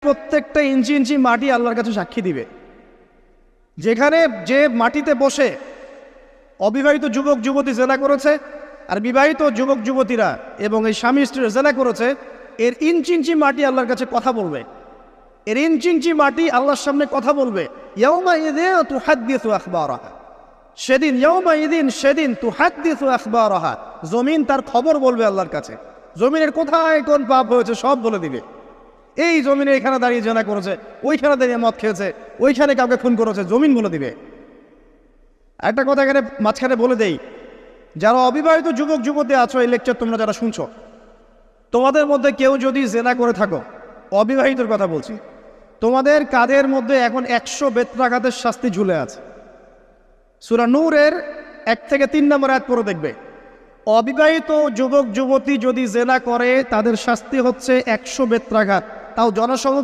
প্রত্যেকটা ইঞ্চি ইঞ্চি মাটি আল্লাহর কাছে সাক্ষী দিবে। যেখানে যে মাটিতে বসে অবিবাহিত যুবক যুবতী জেনা করেছে আর বিবাহিত যুবক যুবতীরা এবং এই স্বামী স্ত্রীরা জেনা করেছে, এর ইঞ্চি ইঞ্চি মাটি আল্লাহর কাছে কথা বলবে। এর ইঞ্চি ইঞ্চি মাটি আল্লাহর সামনে কথা বলবে। ইয়াউমাইযিন তুহাদ্দিসু আখবারাহা, সেদিন তুহাদ্দিসু আখবারাহা, জমিন তার খবর বলবে আল্লাহর কাছে। জমিনের কোথায় কোন পাপ হয়েছে সব বলে দিবে। এই জমিনে এখানে দাঁড়িয়ে জেনা করেছে, ওইখানে দাঁড়িয়ে মদ খেয়েছে, ওইখানে কাউকে খুন করেছে, জমিন বলে দিবে। একটা কথা এখানে মাঝখানে বলে দেই, যারা অবিবাহিত যুবক যুবতী আছো, এই লেকচার তোমরা যারা শুনছো, তোমাদের মধ্যে কেউ যদি জেনা করে থাকো, অবিবাহিতর কথা বলছি, তোমাদের কাঁধের মধ্যে এখন 100 বেত্রাঘাতের শাস্তি ঝুলে আছে। সূরা নূরের 1 থেকে 3 নম্বর আয়াত পড়ে দেখবে, অবিবাহিত যুবক যুবতী যদি জেনা করে তাদের শাস্তি হচ্ছে 100 বেত্রাঘাত, তাও জনসমক্ষে